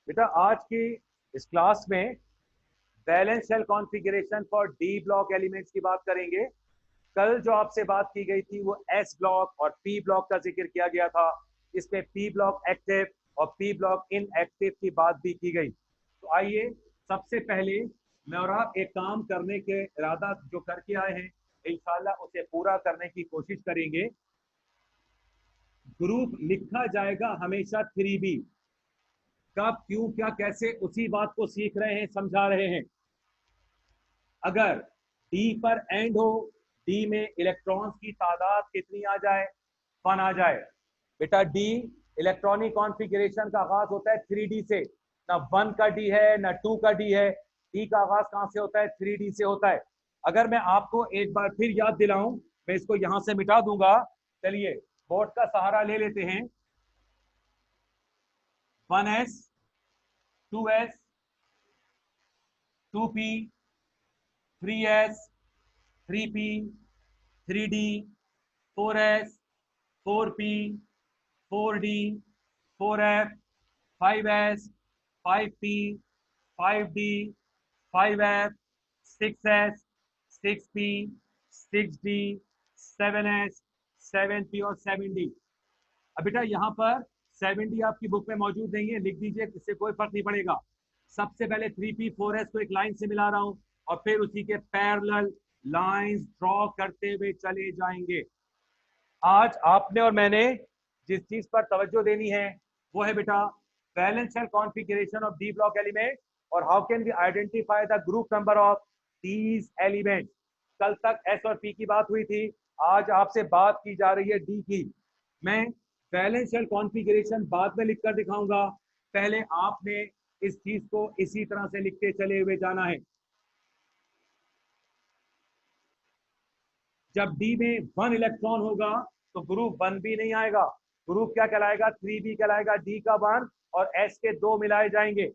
बेटा आज की इस क्लास में valence shell configuration for d block elements की बात करेंगे। कल जो आपसे बात की गई थी वो एस ब्लॉक और पी ब्लॉक का जिक्र किया गया था। इसमें पी ब्लॉक एक्टिव और पी ब्लॉक इनएक्टिव की बात भी की गई। तो आइए सबसे पहले मैं और आप एक काम करने के इरादा जो करके आए हैं इंशाल्लाह उसे पूरा करने की कोशिश करेंगे। ग्रुप लिखा जाएगा हमेशा 3B। कब क्यों क्या कैसे उसी बात को सीख रहे हैं, समझा रहे हैं। अगर डी पर एंड हो, डी में इलेक्ट्रॉन्स की तादाद कितनी आ जाए, 1 आ जाए। बेटा डी इलेक्ट्रॉनिक कॉन्फ़िगरेशन का आगाज होता है 3D से। ना 1 का डी है ना 2 का डी है। डी का आगाज कहां से होता है? 3D से होता है। अगर मैं आपको एक बार फिर याद दिलाऊं, मैं इसको यहां से मिटा दूंगा। चलिए बोर्ड का सहारा ले लेते हैं। 1s, 2s, 2p, 3s, 3p, 3d, 4s, 4p, 4d, 4f, 5s, 5p, 5d, 5f, 6s, 6p, 6d, 7s, 7p और 7d। अब बेटा यहाँ पर 7d आपकी बुक में मौजूद नहीं है, लिख दीजिए, इससे कोई फर्क नहीं पड़ेगा। सबसे पहले 3p 4s को एक लाइन से मिला रहा हूं और फिर उसी के पैरेलल लाइंस ड्रॉ करते हुए चले जाएंगे। आज आपने और मैंने जिस चीज पर तवज्जो देनी है वो है बेटा valence shell configuration of D block element और how can we identify the group number of these elements. कल तक एस और पी की बात हुई थी, आज आपसे बात की जा रही है डी की। मैं बैलेंस सेल कॉन्फ़िगरेशन बाद में लिखकर दिखाऊंगा, पहले आपने इस चीज को इसी तरह से लिखते चले हुए जाना है। जब डी में 1 इलेक्ट्रॉन होगा तो ग्रुप 1B नहीं आएगा, ग्रुप क्या कहलाएगा? 3B कहलाएगा। डी का 1 और एस के 2 मिलाए जाएंगे।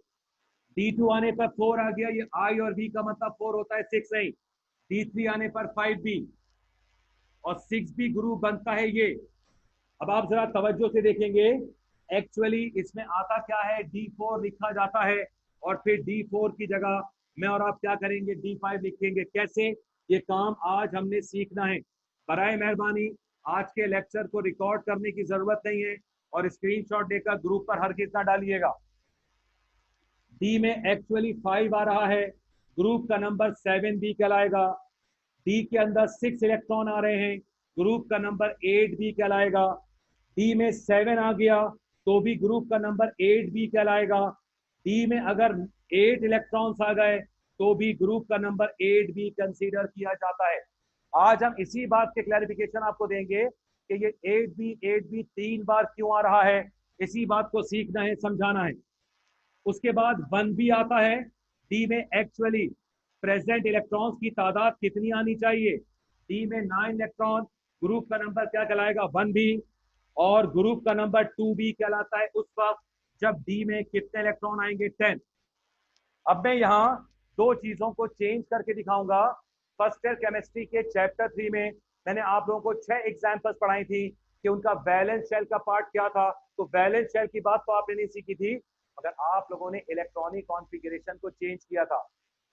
D2 आने पर 4 आ गया, ये आई और बी का मतलब 4 होता है, 6 नहीं। D3 आने पर 5B और 6B ग्रुप बनता है ये। अब आप जरा तवज्जो से देखेंगे, एक्चुअली इसमें आता क्या है? D4 लिखा जाता है और फिर D4 की जगह मैं और आप क्या करेंगे? D5 लिखेंगे। कैसे? ये काम आज हमने सीखना है। बराए मेहरबानी आज के लेक्चर को रिकॉर्ड करने की जरूरत नहीं है और स्क्रीनशॉट देकर ग्रुप पर हरगिज ना डालिएगा। डी में एक्चुअली 5 आ रहा है, ग्रुप का नंबर 7B कहलाएगा। डी के अंदर 6 इलेक्ट्रॉन आ रहे हैं, ग्रुप का नंबर 8B कहलाएगा। डी में 7 आ गया तो भी ग्रुप का नंबर 8B कहलाएगा। डी में अगर 8 इलेक्ट्रॉन्स आ गए तो भी ग्रुप का नंबर 8B कंसीडर किया जाता है। आज हम इसी बात के क्लैरिफिकेशन आपको देंगे कि ये 8B 3 बार क्यों आ रहा है, इसी बात को सीखना है, समझाना है। उसके बाद 1B आता है। डी में एक्चुअली प्रेजेंट इलेक्ट्रॉन्स की तादाद कितनी आनी चाहिए? डी में 9 इलेक्ट्रॉन, ग्रुप का नंबर क्या कहलाएगा? 1B और ग्रुप का नंबर 2B कहलाता है उस वक्त जब डी में कितने इलेक्ट्रॉन आएंगे? 10। अब मैं यहाँ दो चीजों को चेंज करके दिखाऊंगा। फर्स्ट ईयर केमिस्ट्री के चैप्टर 3 में मैंने आप लोगों को 6 एग्जाम्पल्स पढ़ाई थी कि उनका वैलेंस शेल का पार्ट क्या था। तो वैलेंस शेल की बात तो आपने नहीं सीखी थी, मगर आप लोगों ने इलेक्ट्रॉनिक कॉन्फ़िगरेशन को चेंज किया था।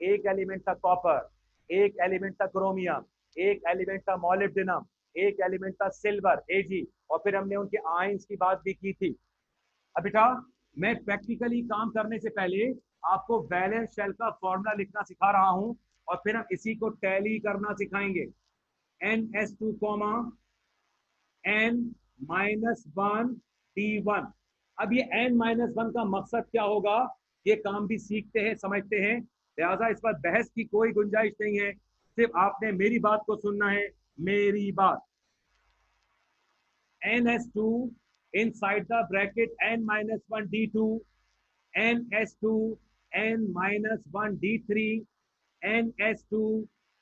एक एलिमेंट था कॉपर, एक एलिमेंट था क्रोमियम, एक एलिमेंट था मॉलिब्डेनम, एक एलिमेंट था सिल्वर Ag, और फिर हमने उनके आयंस की बात भी की थी। अब बेटा मैं प्रैक्टिकली काम करने से पहले आपको बैलेंस शेल का फॉर्मूला लिखना सिखा रहा हूं और फिर हम इसी को टैली करना सिखाएंगे। NS2 comma N-1 D1। अब ये N-1 का मकसद क्या होगा, ये काम भी सीखते हैं, समझते हैं, लिहाजा इस पर बहस की कोई गुंजाइश नहीं है, सिर्फ आपने मेरी बात को सुनना है, मेरी बात। NS2 inside the bracket N-1 D2, NS2 N-1 D3, NS2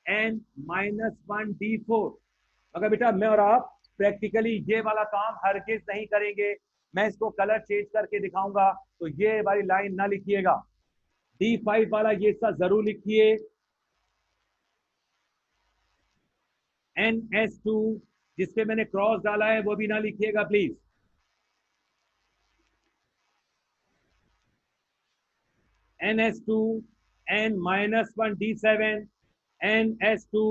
N-1 D4। मगर बेटा मैं और आप प्रैक्टिकली ये वाला काम हरगिज नहीं करेंगे। मैं इसको कलर चेंज करके दिखाऊंगा, तो ये वाली लाइन ना लिखिएगा। D5 वाला ये सब जरूर लिखिए। NS2 जिसपे मैंने क्रॉस डाला है वो भी ना लिखिएगा please. NS2 N-1 D7 NS2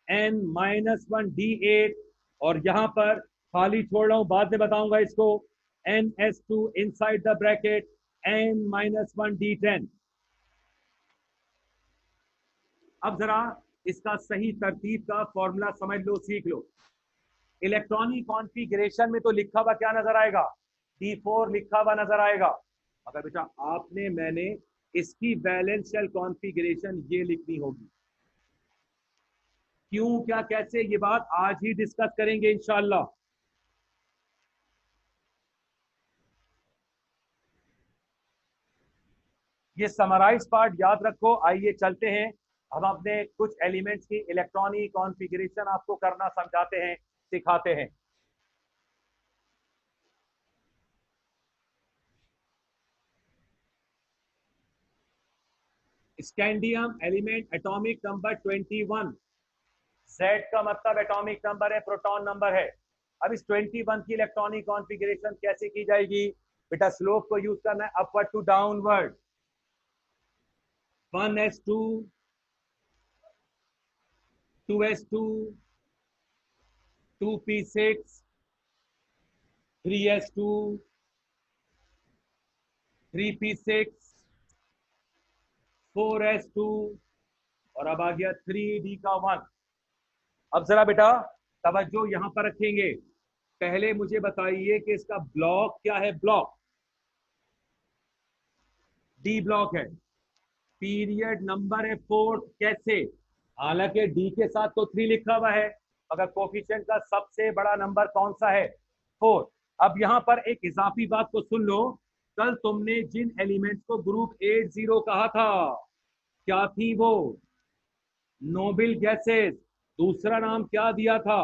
N-1 D8 और यहां पर खाली छोड़ रहा हूं, बाद में बताऊंगा इसको। NS2 inside the bracket N-1 D10। अब जरा इसका सही तरतीब का फॉर्मूला समझ लो, सीख लो। इलेक्ट्रॉनिक कॉन्फ़िगरेशन में तो लिखा हुआ क्या नजर आएगा? D4 लिखा हुआ नजर आएगा। अगर बेटा आपने मैंने इसकी वैलेंस शेल कॉन्फ़िगरेशन ये लिखनी होगी। क्यों, क्या, कैसे, ये बात आज ही डिस्कस करेंगे इंशाल्लाह। ये समराइज पार्ट याद रखो। आइए चलते हैं, हम अपने कुछ एलिमेंट्स की इलेक्ट्रॉनिक कॉन्फ़िगरेशन आपको करना समझाते हैं, सिखाते हैं। Scandium element atomic number 21। Z का मतलब एटॉमिक नंबर है, प्रोटॉन नंबर है। अब इस 21 की इलेक्ट्रॉनिक कॉन्फ़िगरेशन कैसे की जाएगी? बेटा स्लोप को यूज करना है upward to downward. 1s2 2s2 2p6 3s2 3p6 4s2 और अब आ गया 3d का 1। अब जरा बेटा तवज्जो यहां पर रखेंगे। पहले मुझे बताइए कि इसका ब्लॉक क्या है? ब्लॉक डी ब्लॉक है। पीरियड नंबर है 4। कैसे? हालांकि डी के साथ तो 3 लिखा हुआ है, मगर कोफिशिएंट का सबसे बड़ा नंबर कौन सा है? 4। अब यहां पर एक इजाफी बात को सुन लो। कल तुमने जिन एलिमेंट्स को ग्रुप 80 कहा था, क्या थी वो? Noble gases. दूसरा नाम क्या दिया था?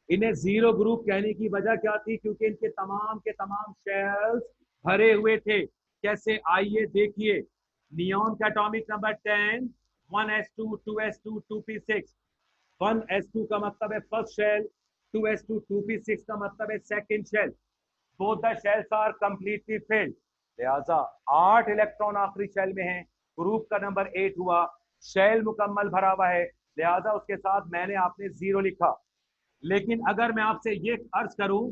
इन्हें जीरो ग्रुप कहने की वजह क्या थी? क्योंकि इनके तमाम के तमाम शेल्स भरे हुए थे। कैसे? आइए देखिए। नियॉन का atomic number 10, 1s2 2s2 2p6। 1s2 का मतलब है फर्स्ट शेल, 2s2 2p6 का मतलब है second shell. Both the shells are completely filled. लिहाजा 8 इलेक्ट्रॉन आखिरी शेल में हैं। ग्रुप का नंबर 8 हुआ। शेल मुकम्मल भरा हुआ है, लिहाजा उसके साथ मैंने आपने 0 लिखा। लेकिन अगर मैं आपसे ये अर्ज करूं,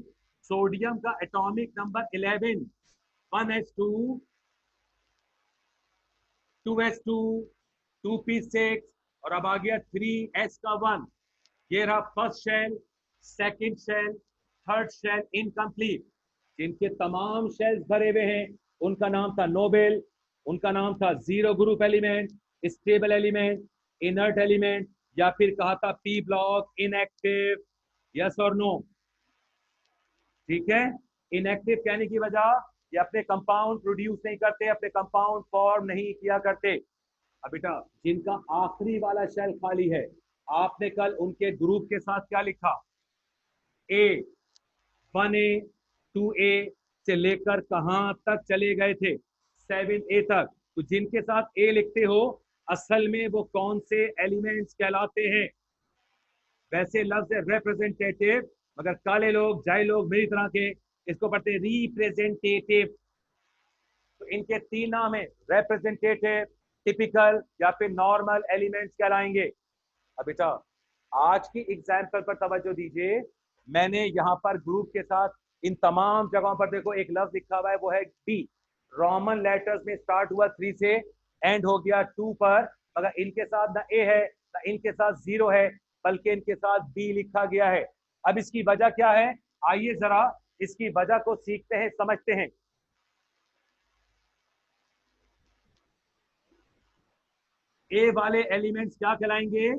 सोडियम का atomic number 11, 1s2 2s2 2p6 और अब आ गया 3s का 1। ये रहा first shell, second shell, third shell incomplete. जिनके तमाम शेल्स भरे हुए हैं उनका नाम था नोबेल, उनका नाम था zero group element, stable element, inert element, या फिर कहा था पी ब्लॉक, इनएक्टिव। यस और नो? ठीक है। इनएक्टिव कहने की वजह, ये अपने कंपाउंड प्रोड्यूस नहीं करते, अपने कंपाउंड फॉर्म नहीं किया करते। अब बेटा जिनका आखिरी वाला शेल खाली है, आपने कल उनके ग्रुप के साथ क्या लिखा? ए, 1A 2A से लेकर कहां तक चले गए थे? 7A तक। तो जिनके साथ ए लिखते हो, असल में वो कौन से एलिमेंट्स कहलाते हैं? वैसे लफ्ज है रिप्रेजेंटेटिव, मगर काले लोग जाय लोग मेरी तरह के इसको पढ़ते हैं रिप्रेजेंटेटिव। तो इनके 3 नाम है, रिप्रेजेंटेटिव, टिपिकल या फिर नॉर्मल एलिमेंट्स कहलाएंगे। अब बेटा आज की एग्जाम्पल पर तवज्जो दीजिए। मैंने यहाँ पर ग्रुप के साथ इन तमाम जगहों पर देखो एक लफ्ज लिखा हुआ है, वो है बी। रोमन लेटर्स में स्टार्ट हुआ 3 से, एंड हो गया 2 पर, मगर इनके साथ ना ए है ना इनके साथ 0 है, बल्कि इनके साथ बी लिखा गया है। अब इसकी वजह क्या है? आइए जरा इसकी वजह को सीखते हैं, समझते हैं। ए वाले एलिमेंट्स क्या कहलाएंगे?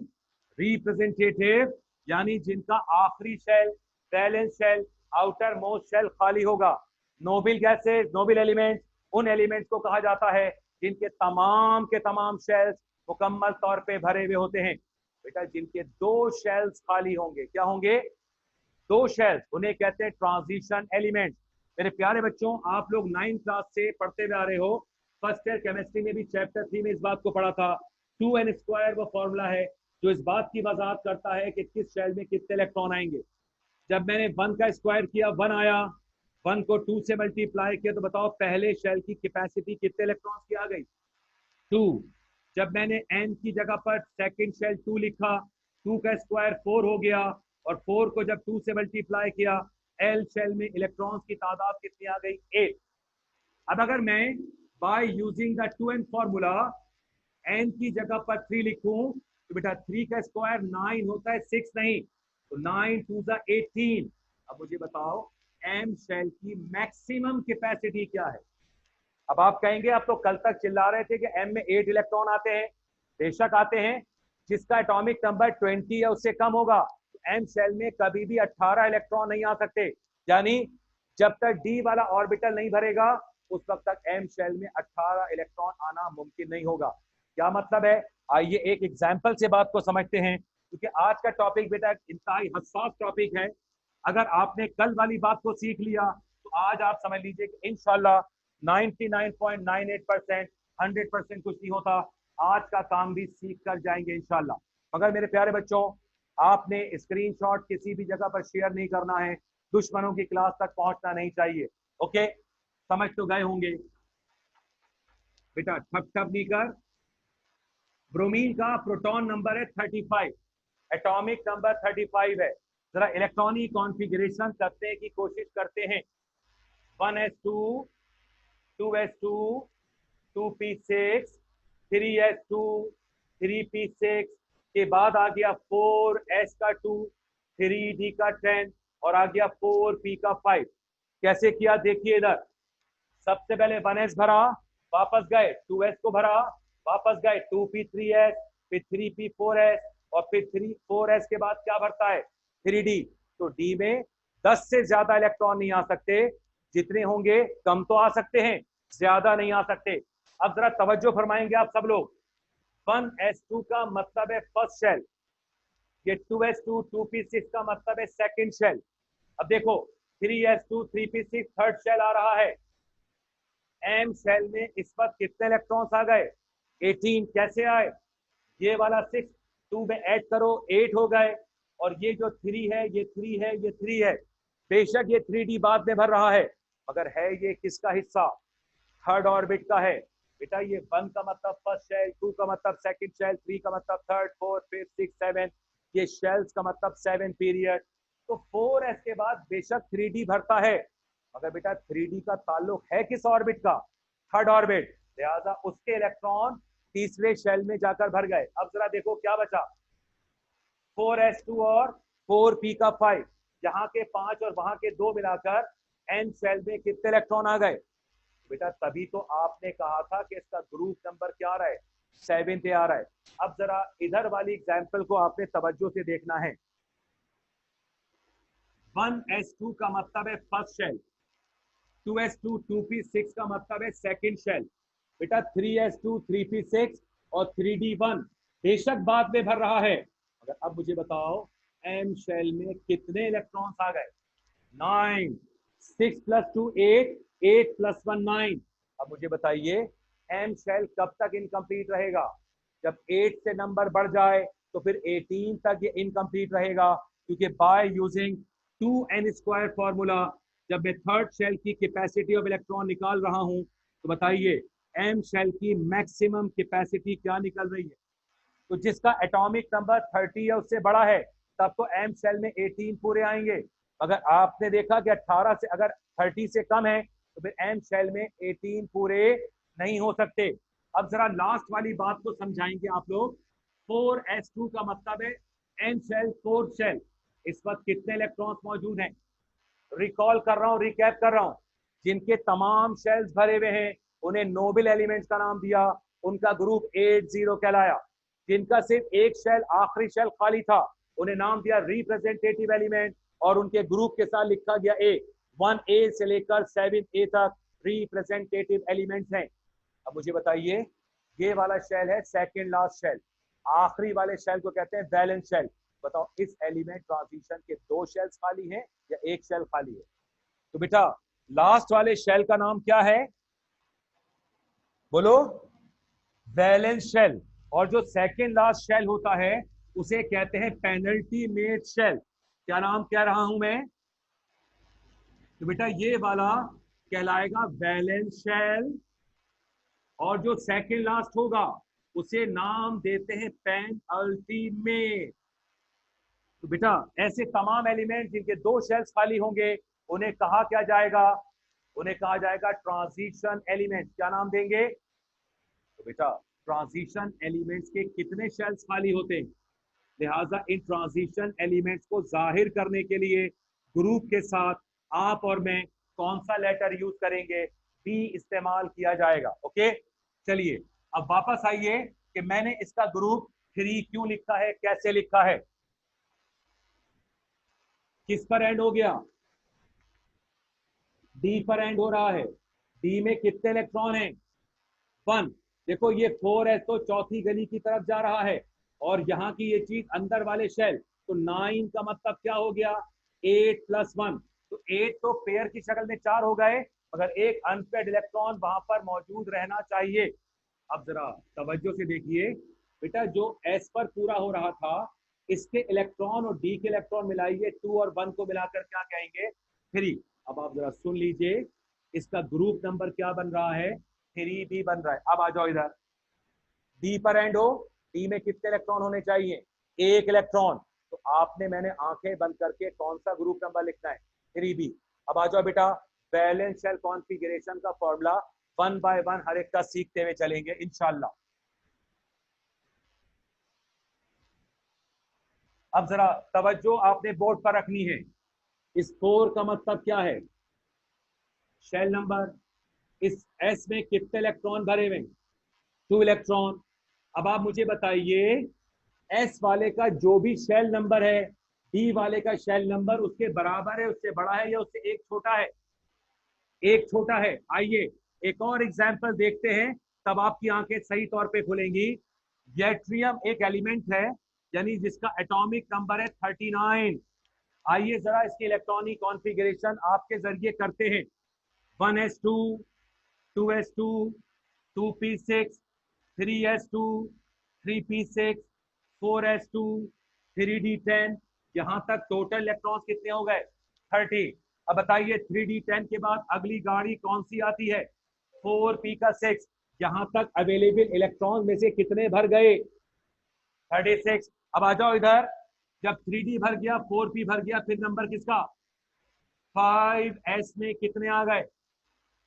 रिप्रेजेंटेटिव, यानी जिनका आखिरी shell, valence shell, outermost shell खाली होगा। नोबल गैसेस, नोबल एलिमेंट, उन एलिमेंट्स को कहा जाता है जिनके तमाम के तमाम शेल्स मुकम्मल तौर पे भरे हुए होते हैं। बेटा जिनके 2 शेल्स खाली होंगे, क्या होंगे? 2 शेल्स, उन्हें कहते हैं ट्रांजिशन एलिमेंट। मेरे प्यारे बच्चों, आप लोग 9th क्लास से पढ़ते हुए आ रहे हो। फर्स्ट ईयर केमिस्ट्री में भी चैप्टर 3 में इस बात को पढ़ा था। 2n² वो फॉर्मूला है जो इस बात की वजाहत करता है कि किस शेल में कितने इलेक्ट्रॉन आएंगे। जब मैंने 1 का स्क्वायर किया 1 आया, 1 को 2 से मल्टीप्लाई किया तो बताओ पहले शेल की कैपेसिटी कितने इलेक्ट्रॉन्स की आ गई? 2। जब मैंने n की जगह पर सेकंड शेल 2 लिखा, 2 का स्क्वायर 4 हो गया, और 4 को जब 2 से मल्टीप्लाई किया, l शेल में इलेक्ट्रॉन्स की तादाद कितनी आ गई? 8। अब अगर मैं by using the 2n formula n की जगह पर 3 लिखूं तो बेटा 3 का स्क्वायर 9 होता है, 6 नहीं। तो 9 2 जा 18। अब मुझे बताओ m शेल की मैक्सिमम कैपेसिटी क्या है? अब आप कहेंगे अब तो कल तक चिल्ला रहे थे कि m में 8 इलेक्ट्रॉन आते हैं। बेशक आते हैं, जिसका एटॉमिक नंबर 20 या उससे कम होगा। तो m शेल में कभी भी 18 इलेक्ट्रॉन नहीं आ सकते, यानी जब तक d वाला ऑर्बिटल नहीं भरेगा उस वक्त तक m शेल में 18 इलेक्ट्रॉन आना मुमकिन नहीं होगा। क्या मतलब है? आइए एक एग्जाम्पल से बात को समझते हैं, क्योंकि आज का टॉपिक बेटा इंतहाई हसास टॉपिक है। अगर आपने कल वाली बात को सीख लिया तो आज आप समझ लीजिए कि इंशाल्लाह 99.98%, 100% कुछ नहीं होता, आज का काम भी सीख कर जाएंगे इंशाल्लाह। मगर मेरे प्यारे बच्चों, आपने स्क्रीनशॉट किसी भी जगह पर शेयर नहीं करना है, दुश्मनों की क्लास तक पहुंचना नहीं चाहिए। ओके, समझ तो गए होंगे बेटा? ठप ठप नहीं कर। ब्रोमीन का प्रोटॉन नंबर है 35, एटॉमिक नंबर 35 है। जरा इलेक्ट्रॉनिक कॉन्फ़िगरेशन करने की कोशिश करते हैं। 1s2, 2s2, 2p6, 3s2, 3p6 के बाद आ गया 4s का 2, 3d का 10 और आ गया 4p का 5। कैसे किया देखिए इधर। सबसे पहले 1s भरा, वापस गए 2s को भरा, वापस गए 2p3s, फिर 3p4s और फिर 4s के बाद क्या भरता है? 3d। तो d में 10 से ज्यादा इलेक्ट्रॉन नहीं आ सकते, जितने होंगे कम तो आ सकते हैं, ज्यादा नहीं आ सकते। अब जरा तवज्जो फरमाएंगे आप सब लोग। 1s2 का मतलब है फर्स्ट शेल, ये 2s2 2p6 का मतलब है सेकंड शेल। अब देखो 3s2 3p6 थर्ड शेल आ रहा है। एम शेल में इस वक्त कितने इलेक्ट्रॉन्स आ गए? 18। कैसे आए? ये वाला 6 2 में ऐड करो 8 हो गए, और ये जो 3 है ये 3 है ये 3 है। बेशक ये 3d बाद में भर रहा है, मगर है ये किसका हिस्सा? थर्ड ऑर्बिट का है। बेटा ये 1 का मतलब फर्स्ट शेल, 2 का मतलब सेकंड शेल, 3 का मतलब थर्ड, 4 5 6 7, ये शेल्स का मतलब 7 पीरियड। तो 4s के बाद बेशक 3d भरता है, मगर बेटा 3d का ताल्लुक है किस ऑर्बिट का? Third orbit. लिहाजा उसके इलेक्ट्रॉन तीसरे शेल में जाकर भर गए। अब जरा देखो क्या बचा? 4s2 और 4p का 5, यहाँ के 5 और वहां के 2 मिलाकर n शेल में कितने इलेक्ट्रॉन आ गए? बेटा तभी तो आपने कहा था कि इसका ग्रुप नंबर क्या आ रहा है? 7 आ रहा है। अब जरा इधर वाली एग्जाम्पल को आपने तवज्जो से देखना है। 1s2 का मतलब है फर्स्ट शेल, 2s2 2p6 का मतलब है सेकंड शेल। बेटा 3s2 3p6 और 3d1 बेशक बाद में भर रहा है, मगर अब मुझे बताओ m शेल में कितने इलेक्ट्रॉन्स आ गए? 9। 6 + 2 8, 8 + 1 9। अब मुझे बताइए m शेल कब तक इनकम्प्लीट रहेगा? जब 8 से नंबर बढ़ जाए तो फिर 18 तक ये इनकम्प्लीट रहेगा, क्योंकि बाय यूजिंग 2n² फॉर्मूला जब मैं थर्ड शेल की कैपेसिटी ऑफ इलेक्ट्रॉन निकाल रहा हूं तो बताइए m शेल की मैक्सिमम कैपेसिटी क्या निकल रही है? तो जिसका एटॉमिक नंबर 30 या उससे बड़ा है तब तो m शेल में 18 पूरे आएंगे, अगर आपने देखा कि 18 से अगर 30 से कम है तो फिर m शेल में 18 पूरे नहीं हो सकते। अब जरा लास्ट वाली बात को समझाएंगे आप लोग। 4s2 का मतलब है n शेल फोर्थ शेल, इस वक्त कितने इलेक्ट्रॉन्स मौजूद हैं? रिकॉल कर रहा हूं, रिकैप कर रहा हूं। जिनके तमाम शेल्स भरे हुए हैं उन्हें नोबल एलिमेंट्स का नाम दिया, उनका ग्रुप 80 कहलाया। जिनका सिर्फ एक शेल आखिरी शेल खाली था उन्हें नाम दिया रिप्रेजेंटेटिव एलिमेंट, और उनके ग्रुप के साथ लिखा गया ए। 1a से लेकर 7a तक रिप्रेजेंटेटिव एलिमेंट्स हैं। अब मुझे बताइए ये वाला शेल है सेकेंड लास्ट शेल, आखिरी वाले शेल को कहते हैं वैलेंस शेल। बताओ इस एलिमेंट ट्रांजिशन के 2 शेल्स खाली हैं या एक शेल खाली है? तो बेटा लास्ट वाले शेल का नाम क्या है? बोलो। Valence shell. और जो सेकेंड लास्ट शेल होता है उसे कहते हैं पेनल्टी मेट शेल। क्या नाम कह रहा हूं मैं? तो बेटा ये वाला कहलाएगा वैलेंस शेल, और जो सेकंड लास्ट होगा उसे नाम देते हैं पेन अल्टीमेट। तो बेटा ऐसे तमाम एलिमेंट जिनके दो शेल्स खाली होंगे उन्हें कहा क्या जाएगा, उन्हें कहा जाएगा ट्रांजिशन एलिमेंट। क्या नाम देंगे? तो बेटा ट्रांजिशन एलिमेंट्स के कितने शेल्स खाली होते हैं, लिहाजा इन ट्रांजिशन एलिमेंट्स को जाहिर करने के लिए ग्रुप के साथ आप और मैं कौन सा लेटर यूज करेंगे? बी इस्तेमाल किया जाएगा। ओके चलिए अब वापस आइए कि मैंने इसका ग्रुप 3 क्यों लिखा है, कैसे लिखा है, किस पर एंड हो गया? डी पर एंड हो रहा है। डी में कितने इलेक्ट्रॉन हैं? 1। देखो ये 4 है तो चौथी गली की तरफ जा रहा है, और यहाँ की ये चीज अंदर वाले शेल, तो 9 का मतलब क्या हो गया? 8 + 1, तो 8 तो पेयर की शक्ल में 4 हो गए, मगर एक अनपेड इलेक्ट्रॉन वहां पर मौजूद रहना चाहिए। अब जरा तवज्जो से देखिए बेटा, जो एस पर पूरा हो रहा था इसके इलेक्ट्रॉन और डी के इलेक्ट्रॉन मिलाइए, 2 और 1 को मिलाकर क्या कहेंगे? 3। अब आप जरा सुन लीजिए, इसका ग्रुप नंबर क्या बन रहा है? 3b बन रहा है। अब आ जाओ इधर, डी पर एंड हो, डी में कितने इलेक्ट्रॉन होने चाहिए? 1 इलेक्ट्रॉन। तो आपने मैंने आंखें बंद करके कौन सा ग्रुप नंबर लिखना है? 3b। अब आ जाओ बेटा, वैलेंस शेल कॉन्फ़िगरेशन का फॉर्मूला 1 बाय 1 हर एक का सीखते हुए चलेंगे इंशाल्लाह। अब जरा तवज्जो आपने बोर्ड पर रखनी है। इस 4 का मतलब क्या है? Shell number. इस एस में कितने इलेक्ट्रॉन भरे हुए? 2 इलेक्ट्रॉन। अब आप मुझे बताइए, एस वाले का जो भी शेल नंबर है डी वाले का शेल नंबर उसके बराबर है, उससे बड़ा है, या उससे एक छोटा है? एक छोटा है। आइए एक और एग्जाम्पल देखते हैं, तब आपकी आंखें सही तौर पे खुलेंगी। यट्रियम एक एलिमेंट है, यानी जिसका एटॉमिक नंबर है 39। आइए जरा इसकी इलेक्ट्रॉनिक कॉन्फ़िगरेशन आपके जरिए करते हैं। 1s2, 2s2, 2p6, 3s2, 3p6, 4s2, 3d10, यहां तक टोटल इलेक्ट्रॉन्स कितने हो गए? 30। अब बताइए 3d10 के बाद अगली गाड़ी कौन सी आती है? 4p का 6। यहां तक अवेलेबल इलेक्ट्रॉन में से कितने भर गए? 36। अब आ जाओ इधर, जब 3d भर गया, 4p भर गया, फिर नंबर किसका? 5s में कितने आ गए?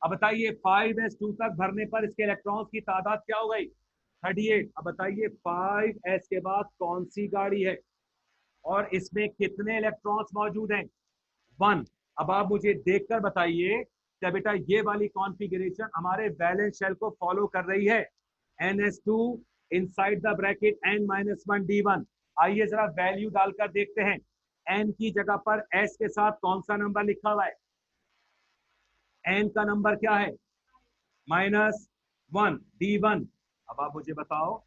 अब बताइए 5s2 तक भरने पर इसके इलेक्ट्रॉन्स की तादाद क्या हो गई? 38। अब बताइए 5s के बाद कौन सी गाड़ी है और इसमें कितने इलेक्ट्रॉन्स मौजूद हैं? 1। अब आप मुझे देखकर बताइए क्या बेटा ये वाली कॉन्फ़िगरेशन हमारे वैलेंस शेल को फॉलो कर रही है? NS2 inside the bracket n-1d1। आइए जरा वैल्यू डालकर देखते हैं। n की जगह पर s के साथ कौन सा नंबर लिखा हुआ है? n का नंबर क्या है? -1 d1। अब आप मुझे बताओ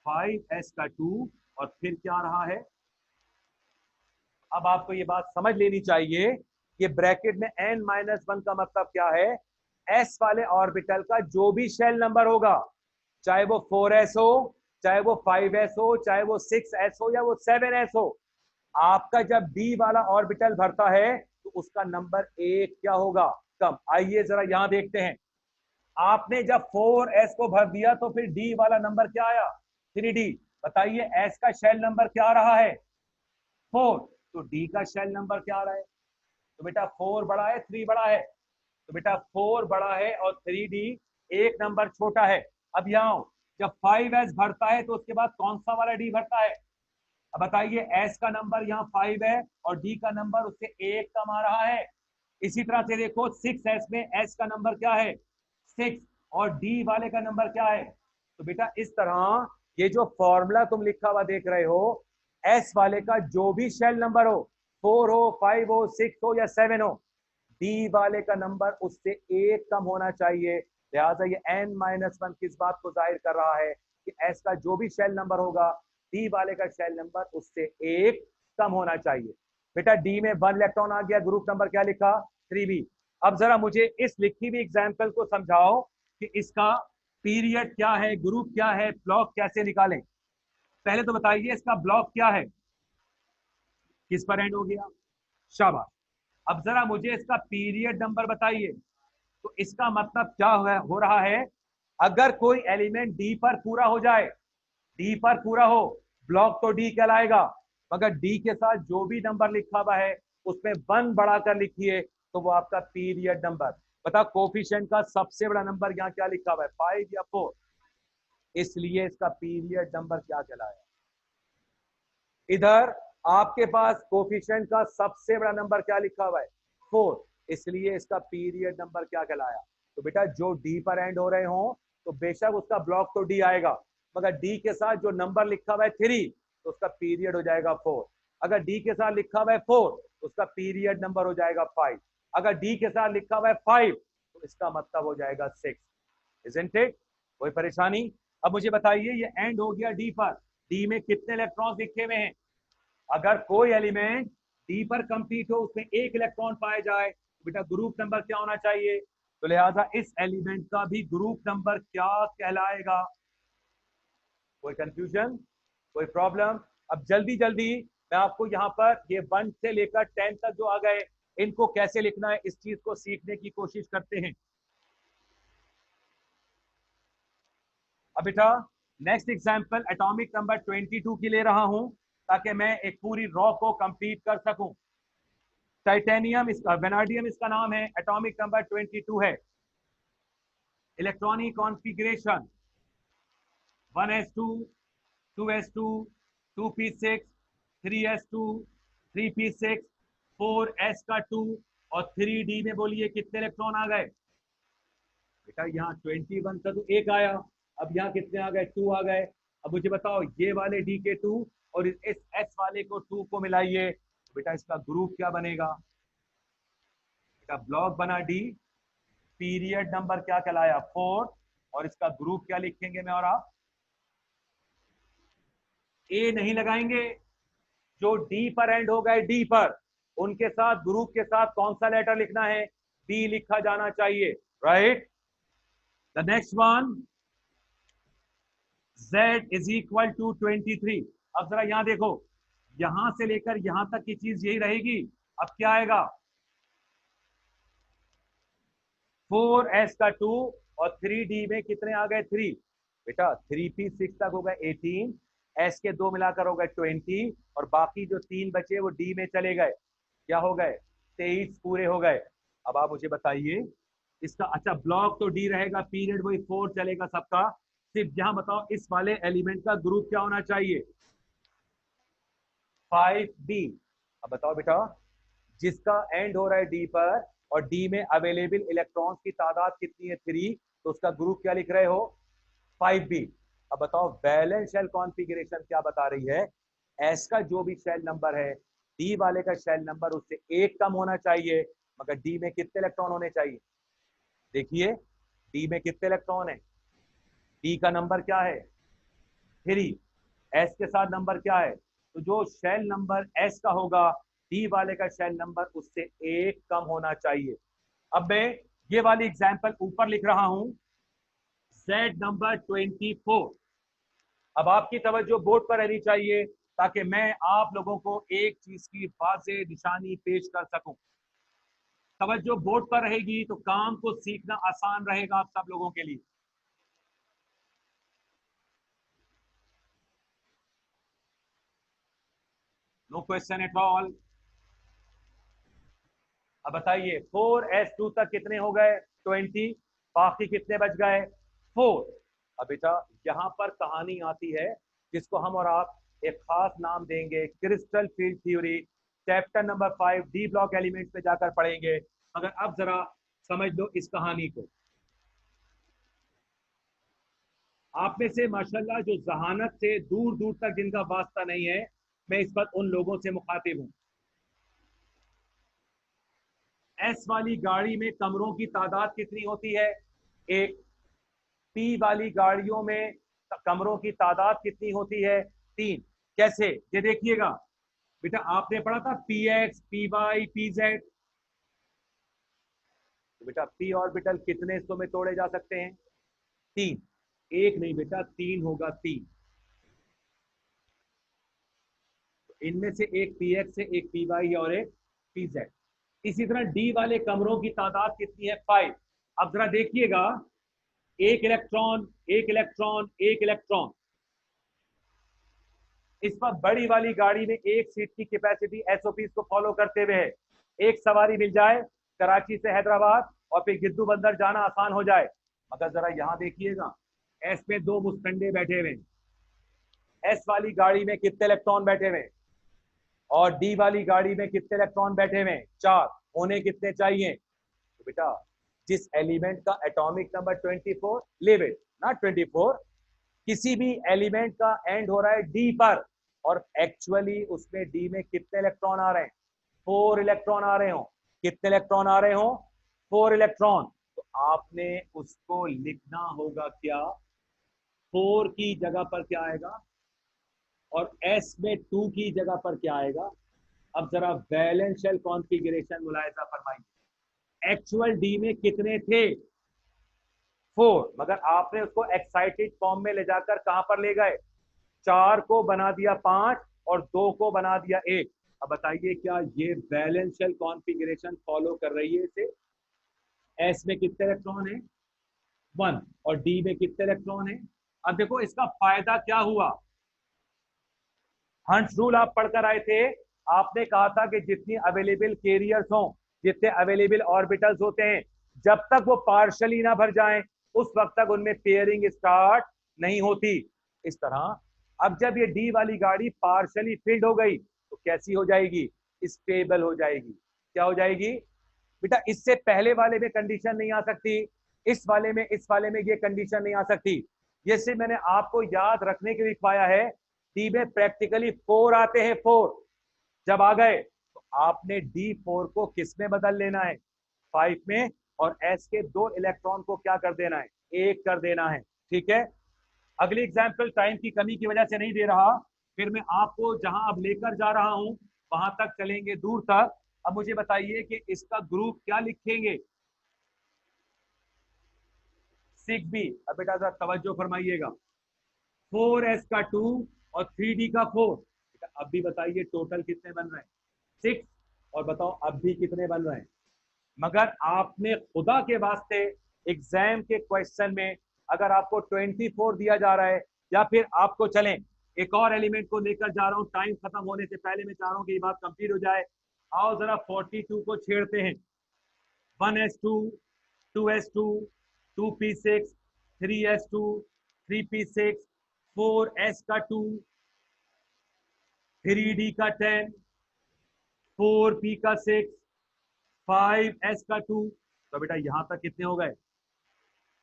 5s का 2 और फिर क्या रहा है? अब आपको ये बात समझ लेनी चाहिए, ये ब्रैकेट में n-1 का मतलब क्या है? s वाले ऑर्बिटल का जो भी शेल नंबर होगा, चाहे वो 4s हो, चाहे वो 5s हो, चाहे वो 6s हो, या वो 7s हो, आपका जब d वाला ऑर्बिटल भरता है तो उसका नंबर 1 क्या होगा? कम। आइए जरा यहां देखते हैं, आपने जब 4s को भर दिया तो फिर d वाला नंबर क्या आया? 3d। बताइए s का शेल नंबर क्या आ रहा है? 4। तो d का शेल नंबर क्या आ रहा है? तो बेटा 4 बड़ा है 3 बड़ा है? तो बेटा 4 बड़ा है और 3d एक नंबर छोटा है। अब यहाँ जब 5s भरता है तो उसके बाद कौन सा वाला d भरता है? अब बताइए s का नंबर यहाँ 5 है और d का नंबर उससे 1 कम आ रहा है। इसी तरह से देखो 6s में s का नंबर क्या है? 6, और d वाले का नंबर क्या है? तो बेटा इस तरह ये जो फॉर्मूला तुम लिखा हुआ देख रहे हो, s वाले का जो भी शेल नंबर हो, 4 हो, 5 हो, 6 हो या 7 हो, डी वाले का नंबर उससे 1 कम होना चाहिए। लिहाजा ये n-1 किस बात को जाहिर कर रहा है कि एस का जो भी शेल नंबर होगा डी वाले का शेल नंबर उससे 1 कम होना चाहिए। बेटा डी में 1 इलेक्ट्रॉन आ गया, ग्रुप नंबर क्या लिखा? 3b। अब जरा मुझे इस लिखी हुई एग्जाम्पल को समझाओ कि इसका पीरियड क्या है, ग्रुप क्या है, ब्लॉक कैसे निकालें। पहले तो बताइए इसका ब्लॉक क्या है, किस पर एंड हो गया? शाबाश। अब जरा मुझे इसका पीरियड नंबर बताइए। तो इसका मतलब क्या हो रहा है, अगर कोई एलिमेंट डी पर पूरा हो जाए, डी पर पूरा हो, ब्लॉक तो डी कहलाएगा, मगर डी के साथ जो भी नंबर लिखा हुआ है उसमें वन बढ़ाकर लिखिए तो वो आपका पीरियड नंबर। बता कोफिशिएंट का सबसे बड़ा नंबर यहाँ क्या लिखा हुआ है, 5 या 4, इसलिए इसका पीरियड नंबर क्या कहलाया। इधर आपके पास कोफिशिएंट का सबसे बड़ा नंबर क्या लिखा हुआ है, 4, इसलिए इसका पीरियड नंबर क्या कहलाया। तो बेटा जो डी पर एंड हो रहे हो तो बेशक उसका ब्लॉक तो डी आएगा, मगर डी के साथ जो नंबर लिखा हुआ है 3 तो उसका पीरियड हो जाएगा 4। अगर डी के साथ लिखा हुआ है 4 तो उसका पीरियड नंबर हो जाएगा 5। अगर डी के साथ लिखा हुआ है 5 तो इसका मतलब हो जाएगा 6। Isn't it? कोई परेशानी? अब मुझे बताइए ये एंड हो गया डी पर, डी में कितने इलेक्ट्रॉन लिखे हुए हैं। अगर कोई एलिमेंट डी पर कंप्लीट हो उसमें एक इलेक्ट्रॉन पाया जाए तो बेटा ग्रुप नंबर क्या होना चाहिए, तो लिहाजा इस एलिमेंट का भी ग्रुप नंबर क्या कहलाएगा। कोई कंफ्यूजन, कोई प्रॉब्लम? अब जल्दी जल्दी मैं आपको यहाँ पर ये 1 से लेकर 10 तक जो आ गए इनको कैसे लिखना है इस चीज को सीखने की कोशिश करते हैं। अब बेटा नेक्स्ट एग्जांपल एटॉमिक नंबर 22 की ले रहा हूं ताकि मैं एक पूरी रॉ को कंप्लीट कर सकूं। टाइटेनियम इसका, वेनाडियम इसका नाम है, एटॉमिक नंबर 22 है। Electronic configuration 1s2 2s2 2p6 3s2 3p6 4s का 2 और 3d में बोलिए कितने इलेक्ट्रॉन आ गए। बेटा यहाँ 21 का तो एक आया, अब यहाँ कितने आ गए, 2 आ गए। अब मुझे बताओ ये वाले डी के 2 और इस एस वाले को 2 को मिलाइए तो बेटा इसका ग्रुप क्या बनेगा। बेटा ब्लॉक बना डी, पीरियड नंबर क्या कहलाया 4, और इसका ग्रुप क्या लिखेंगे मैं और आप, ए नहीं लगाएंगे। जो डी पर एंड हो गए डी पर उनके साथ ग्रुप के साथ कौन सा लेटर लिखना है, डी लिखा जाना चाहिए, right. The next one Z is equal to 23। अब जरा यहां देखो, यहां से लेकर यहां तक की चीज यही रहेगी। अब क्या आएगा, 4s का 2 और 3d में कितने आ गए 3। बेटा 3p6 तक हो गए 18, s के 2 मिलाकर हो गए 20 और बाकी जो 3 बचे वो d में चले गए, क्या हो गए 23 पूरे हो गए। अब आप मुझे बताइए इसका, अच्छा ब्लॉक तो डी रहेगा, पीरियड वही 4 चलेगा सबका, सिर्फ यहां बताओ इस वाले एलिमेंट का ग्रुप क्या होना चाहिए, 5b। अब बताओ बेटा जिसका एंड हो रहा है डी पर और डी में अवेलेबल इलेक्ट्रॉन्स की तादाद कितनी है 3, तो उसका ग्रुप क्या लिख रहे हो 5b। अब बताओ वैलेंस शेल कॉन्फ़िगरेशन क्या बता रही है, एस का जो भी शेल नंबर है डी वाले का शेल नंबर उससे एक कम होना चाहिए, मगर डी में कितने इलेक्ट्रॉन होने चाहिए। देखिए डी में कितने इलेक्ट्रॉन है, डी का नंबर क्या है 3, एस के साथ नंबर क्या है, तो जो शेल नंबर एस का होगा डी वाले का शेल नंबर उससे एक कम होना चाहिए। अब मैं ये वाली एग्जांपल ऊपर लिख रहा हूं, Z नंबर 24। अब आपकी तवज्जो बोर्ड पर रहनी चाहिए ताकि मैं आप लोगों को एक चीज की वाज़ेह निशानी पेश कर सकूं। तवज्जो बोर्ड पर रहेगी तो काम को सीखना आसान रहेगा आप सब लोगों के लिए। No question at all. अब बताइए 4s2 तक कितने हो गए 20, बाकी कितने बच गए 4। अब बेटा यहाँ पर कहानी आती है जिसको हम और आप एक खास नाम देंगे crystal field theory, chapter number 5 D block elements पे जाकर पढ़ेंगे। मगर अब जरा समझ लो इस कहानी को। आप में से माशाल्लाह जो जहानत से दूर दूर तक जिनका वास्ता नहीं है, मैं इस वक्त उन लोगों से मुखातिब हूँ। एस वाली गाड़ी में कमरों की तादाद कितनी होती है, एक। पी वाली गाड़ियों में कमरों की तादाद कितनी होती है, 3। कैसे, ये देखिएगा बेटा आपने पढ़ा था p x p y p z, तो बेटा पी ऑर्बिटल कितने हिस्सों में तोड़े जा सकते हैं, 3। एक नहीं बेटा 3 होगा, 3। तो इनमें से एक पी एक्स है, एक पी वाई और एक पी जेड। इसी तरह डी वाले कमरों की तादाद कितनी है? 5। अब जरा देखिएगा, एक इलेक्ट्रॉन, एक इलेक्ट्रॉन, एक इलेक्ट्रॉन। इस पर बड़ी वाली गाड़ी में एक सीट की कैपेसिटी एसओपी को फॉलो करते हुए है। एक सवारी मिल जाए कराची से हैदराबाद और फिर गिद्दू बंदर जाना आसान हो जाए। मगर जरा यहां देखिएगा, एस में 2 मुस्टंडे बैठे हुए, एस वाली गाड़ी में कितने इलेक्ट्रॉन बैठे हुए, और डी वाली गाड़ी में कितने इलेक्ट्रॉन बैठे हुए? 4। होने कितने चाहिए? तो बेटा जिस एलिमेंट का atomic number 24, live it not 24, किसी भी एलिमेंट का एंड हो रहा है डी पर, और एक्चुअली उसमें डी में कितने इलेक्ट्रॉन आ रहे हैं? 4 इलेक्ट्रॉन आ रहे हो। कितने इलेक्ट्रॉन आ रहे हो? 4 इलेक्ट्रॉन। तो आपने उसको लिखना होगा क्या? 4 की जगह पर क्या आएगा, और एस में 2 की जगह पर क्या आएगा? अब जरा वैलेंस शेल कॉन्फ़िगरेशन मुलाहिजा फरमाइए। एक्चुअल डी में कितने थे? 4, मगर आपने उसको एक्साइटेड फॉर्म में ले जाकर कहां पर ले गए? 4 को बना दिया 5 और 2 को बना दिया 1। अब बताइए क्या ये वैलेंस शेल कॉन्फ़िगरेशन फॉलो कर रही है इसे? एस में कितने इलेक्ट्रॉन है? 1। और डी में कितने इलेक्ट्रॉन है? अब देखो इसका फायदा क्या हुआ। हंस रूल आप पढ़कर आए थे, आपने कहा था कि जितनी अवेलेबल कैरियर्स हों, जितने अवेलेबल ऑर्बिटल्स होते हैं, जब तक वो पार्शली ना भर जाएं उस वक्त तक उनमें पेयरिंग स्टार्ट नहीं होती। इस तरह अब जब ये डी वाली गाड़ी पार्शली फिल्ड हो गई तो कैसी हो जाएगी? स्टेबल हो जाएगी। क्या हो जाएगी बेटा? इससे पहले वाले में कंडीशन नहीं आ सकती, इस वाले में ये कंडीशन नहीं आ सकती। ये सिर्फ मैंने आपको याद रखने के लिए लिखवाया है। डी में प्रैक्टिकली 4 आते हैं, 4 जब आ गए तो आपने D4 को किस में बदल लेना है? 5 में। और S के 2 इलेक्ट्रॉन को क्या कर देना है? 1 कर देना है। ठीक है, अगली एग्जाम्पल टाइम की कमी की वजह से नहीं दे रहा, फिर मैं आपको जहां अब लेकर जा रहा हूं वहां तक चलेंगे, दूर तक। अब मुझे बताइए कि इसका ग्रुप क्या लिखेंगे? 6B। अब बेटा जरा तवज्जो फरमाइएगा, 4S का 2 और 3D का 4। अब भी बताइए टोटल कितने बन रहे हैं? 6। और बताओ अब भी कितने बन रहे हैं? मगर आपने खुदा के वास्ते एग्जाम के क्वेश्चन में अगर आपको 24 दिया जा रहा है, या फिर आपको चलें एक और एलिमेंट को लेकर जा रहा हूं, टाइम खत्म होने से पहले मैं चाह रहा हूं कि ये बात कंप्लीट हो जाए। आओ जरा 42 को छेड़ते हैं। 1s2, 2s2, 2p6, 3s2, 3p6, 4s का 2, 3d का 10, 4p का 6, 5s का 2। तो बेटा यहां तक कितने हो गए?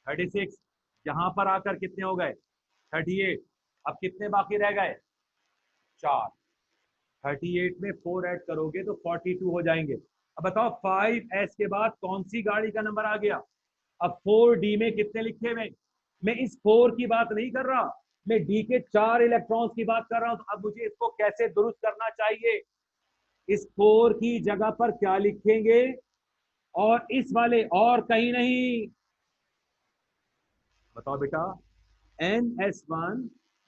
36। यहां पर आकर कितने हो गए? 38। अब कितने बाकी रह गए? 4। 38 में 4 ऐड करोगे तो 42 हो जाएंगे। अब बताओ 5s के बाद कौन सी गाड़ी का नंबर आ गया? अब 4d में कितने लिखे हुए? मैं इस 4 की बात नहीं कर रहा, मैं डी के 4 इलेक्ट्रॉन्स की बात कर रहा हूं। तो अब मुझे इसको कैसे दुरुस्त करना चाहिए? इस 4 की जगह पर क्या लिखेंगे? और इस वाले और कहीं नहीं। बताओ बेटा, NS1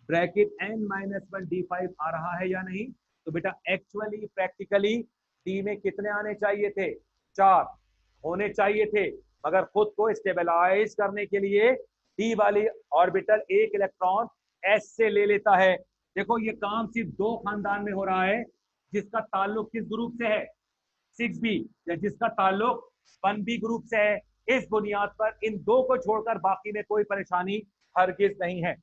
ब्रैकेट N-1 D5 आ रहा है या नहीं? तो बेटा एक्चुअली प्रैक्टिकली डी में कितने आने चाहिए थे? 4 होने चाहिए थे, मगर खुद को स्टेबलाइज करने के लिए डी वाली ऑर्बिटल एक इलेक्ट्रॉन एस से ले लेता है। देखो ये काम सिर्फ 2 खानदान में हो रहा है, जिसका ताल्लुक किस ग्रुप से है? 6B, या जिसका ताल्लुक 1B ग्रुप से है। इस बुनियाद पर इन 2 को छोड़कर बाकी में कोई परेशानी हरगिज नहीं है।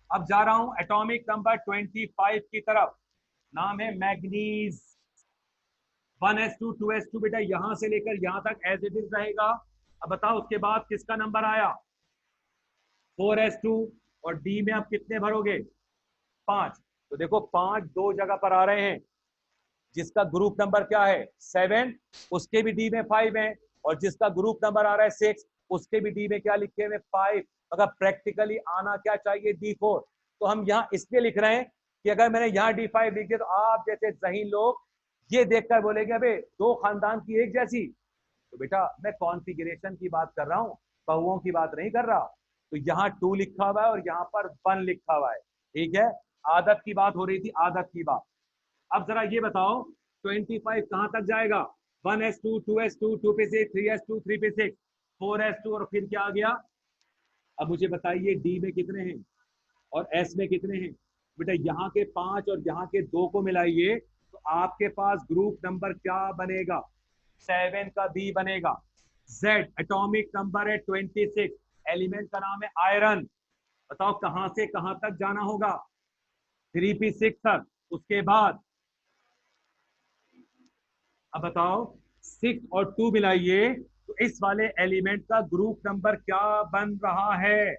अब जा रहा हूं एटॉमिक नंबर 25 की तरफ, नाम है मैग्नीज। 1s2, 2s2 बेटा यहां से लेकर यहां तक एज इट इज रहेगा। अब बताओ उसके बाद किसका नंबर आया? 4s2। और डी में आप कितने भरोगे? 5। तो देखो 5 दो जगह पर आ रहे हैं, जिसका ग्रुप नंबर क्या है? 7, उसके भी डी में 5 है, और जिसका ग्रुप नंबर आ रहा है 6, उसके भी डी में क्या लिखे हुए? 5। अगर प्रैक्टिकली आना क्या चाहिए? D4। तो हम यहाँ इसलिए लिख रहे हैं कि अगर मैंने यहाँ D5 लिख दिया तो आप जैसे जहीन लोग ये देखकर बोलेंगे अबे 2 खानदान की एक जैसी। तो बेटा मैं कॉन्फ़िगरेशन की बात कर रहा हूँ, बहुओं की बात नहीं कर रहा। तो यहाँ 2 लिखा हुआ है और यहाँ पर 1 लिखा हुआ है। ठीक है, आदत की बात हो रही थी, आदत की बात। अब जरा ये बताओ 25 कहां तक जाएगा? 1s2 2s2 2p6 3s2 3p6 4s2 और फिर क्या आ गया? अब मुझे बताइए डी में कितने हैं और एस में कितने हैं? बेटा यहाँ के 5 और यहाँ के 2 को मिलाइए तो आपके पास ग्रुप नंबर क्या बनेगा? 7 का बी बनेगा। जेड एटॉमिक नंबर है 26, एलिमेंट का नाम है आयरन। बताओ कहां से कहां तक जाना होगा? 3p6 तक। उसके बाद अब बताओ 6 और 2 मिलाइए तो इस वाले एलिमेंट का ग्रुप नंबर क्या बन रहा है?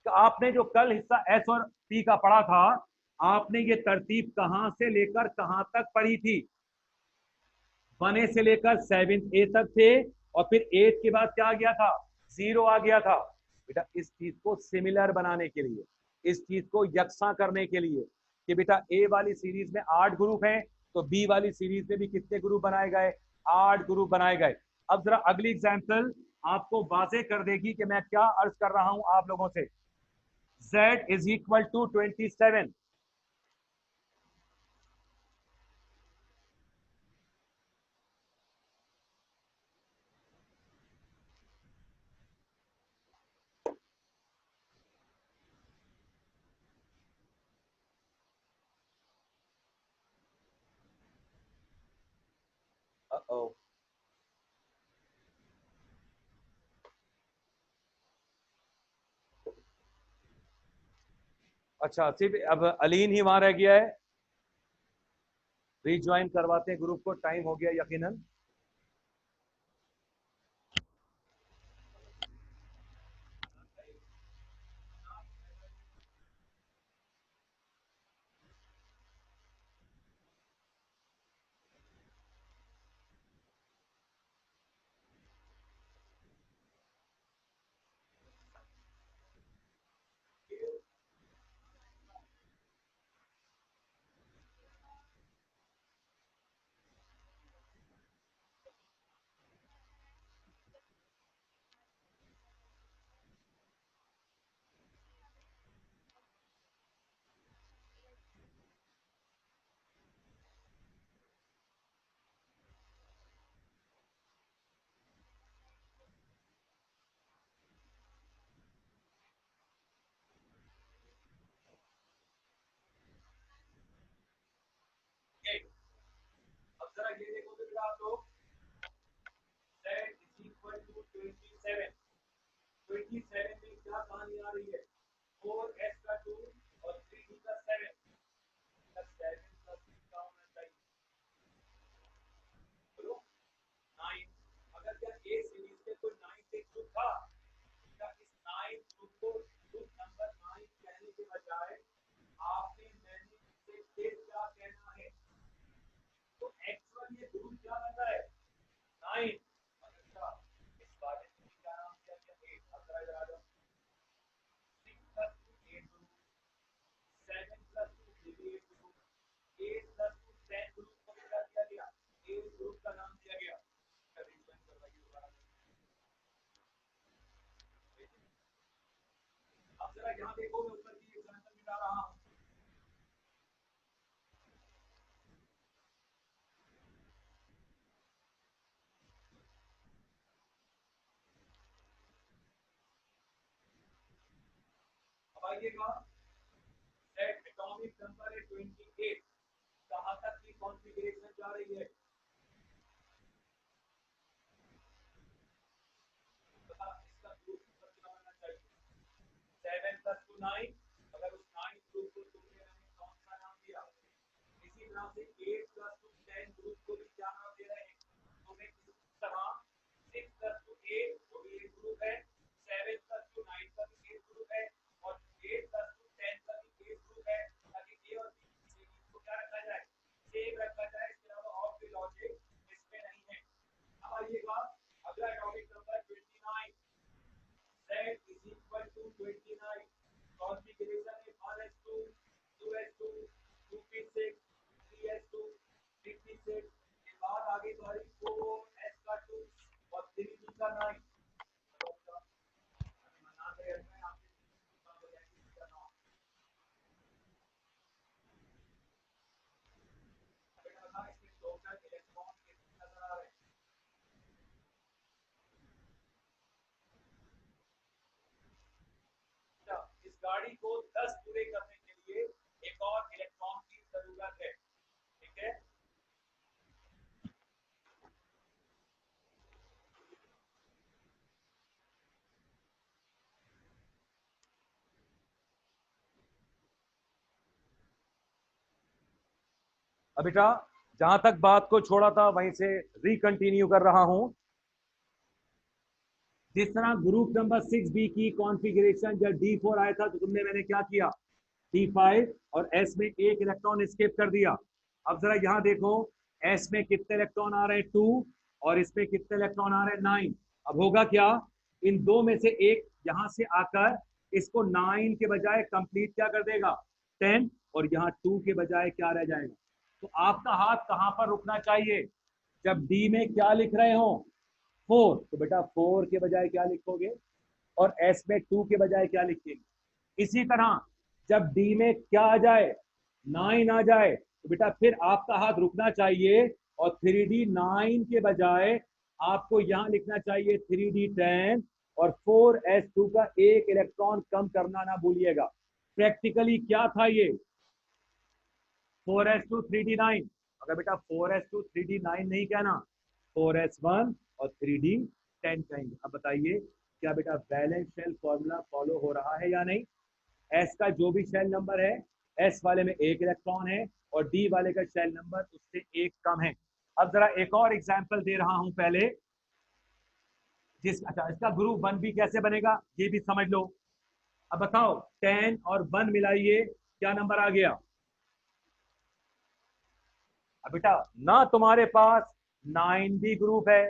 तो आपने जो कल हिस्सा एस और पी का पढ़ा था, आपने ये तरतीब कहां से लेकर कहां तक पढ़ी थी? 1 ए से लेकर 7 ए तक थे और फिर 8 के बाद क्या आ गया था? 0 आ गया था। बेटा इस चीज को सिमिलर बनाने के लिए, इस चीज को यकसा करने के लिए कि बेटा ए वाली सीरीज में 8 ग्रुप हैं तो बी वाली सीरीज में भी कितने ग्रुप बनाए गए? 8 ग्रुप बनाए गए। अब जरा अगली एग्जाम्पल आपको वाजे कर देगी कि मैं क्या अर्ज कर रहा हूं आप लोगों से। Z is equal to 27. Uh-oh. अच्छा सिर्फ अब अलीन ही वहां रह गया है। रिज्वाइन करवाते हैं ग्रुप को, टाइम हो गया यकीनन। अब जरा ये देखो तो बेटा आप लोग, Z is equal to 27। 27 में क्या कहानी आ रही है? 4s का 2 और 3d का 7 प्लस 7 प्लस 3 का होना चाहिए। बोलो 9। अगर क्या ए सीरीज में कोई 9 से ग्रुप था? क्या इस 9 ग्रुप को ग्रुप नंबर 9 कहने के बजाय आपने मैंने इसे फिर क्या कहना है? तो एक्चुअल ये ग्रुप क्या बन रहा है? 9। अच्छा इस बारे में क्या नाम दिया गया? 8। अब जरा इधर आ जाओ। 6 प्लस 2 8 ग्रुप, 7 प्लस 2 ये भी 8 ग्रुप, 8 प्लस 2 10 ग्रुप को क्या दिया गया? 8 ग्रुप का नाम दिया गया। रिवीजन करवाइए दोबारा। अब जरा यहाँ देखो, मैं ऊपर की एग्जांपल दिखा रहा हूँ। अब आइएगा, सेट एटॉमिक नंबर है 28, कहां तक की कॉन्फ़िगरेशन जा रही है? बता इसका ग्रुप नंबर क्या होना चाहिए? 7 प्लस 2 9। अगर उस 9 ग्रुप को तुमने मैंने कौन सा नाम दिया? इसी तरह से 8 प्लस 2 10 ग्रुप को भी क्या नाम दे रहे हैं? तुम्हें इसी तरह 6 प्लस 2 8 वो भी एक ग्रुप है, 7 प्लस 2 9 का भी एक ग्रुप है और 8 प्लस 2 10 का भी एक ग्रुप है, ताकि ए और बी की सीरीज को क्या रखा जाए? सेम रखा जाए। इसके अलावा और कोई लॉजिक इसमें नहीं है। अब आइएगा अगला topic number 29। Z is equal to 29। Configuration है 1s2 2s2 2p6 3s2 3p6 के बाद गाड़ी को 10 पूरे करने के लिए एक और इलेक्ट्रॉन की जरूरत है। ठीक है, अब बेटा जहां तक बात को छोड़ा था वहीं से रिकंटिन्यू कर रहा हूं। जिस तरह ग्रुप नंबर 6 बी की कॉन्फ़िगरेशन जब D4 आया था तो मैंने क्या किया, D5 और S में एक इलेक्ट्रॉन स्किप कर दिया। अब जरा यहां देखो, S में कितने इलेक्ट्रॉन आ रहे हैं 2 और इसमें कितने इलेक्ट्रॉन आ रहे हैं 9। अब होगा क्या, इन दो में से एक यहां से आकर इसको 9 के बजाय कंप्लीट क्या कर देगा 10, और यहाँ 2 के बजाय क्या रह जाएगा। तो आपका हाथ कहां पर रुकना चाहिए, जब डी में क्या लिख रहे हो 4, तो बेटा 4 के बजाय क्या लिखोगे, और एस में 2 के बजाय क्या लिखेंगे। इसी तरह जब डी में क्या आ जाए 9 आ जाए तो बेटा फिर आपका हाथ रुकना चाहिए और 3D9 के बजाय आपको यहां लिखना चाहिए 3D10, और 4s2 का एक इलेक्ट्रॉन कम करना ना भूलिएगा। प्रैक्टिकली क्या था ये 4s2 3D9, अगर बेटा 4s2 3D9 नहीं कहना 4s1 और 3D10 कहेंगे। अब बताइए क्या बेटा वैलेंस शेल फॉर्मूला फॉलो हो रहा है या नहीं। एस का जो भी शेल नंबर है, एस वाले में एक इलेक्ट्रॉन है और डी वाले का शेल नंबर उससे एक कम है। अब जरा एक और एग्जांपल दे रहा हूं पहले, अच्छा इसका ग्रुप 1 भी कैसे बनेगा ये भी समझ लो। अब बताओ 10 और 1 मिलाइए क्या नंबर आ गया। अब बेटा ना तुम्हारे पास 9 भी ग्रुप है,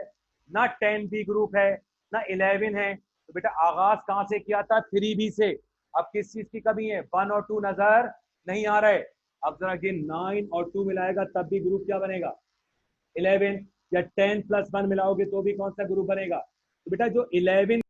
ना 10 भी ग्रुप है, ना 11 है, तो बेटा आगाज कहां से किया था 3 भी से। अब किस चीज की कमी है 1 और 2 नजर नहीं आ रहे। अब जरा ये 9 और 2 मिलाएगा तब भी ग्रुप क्या बनेगा 11, या 10 + 1 मिलाओगे तो भी कौन सा ग्रुप बनेगा। तो बेटा जो 11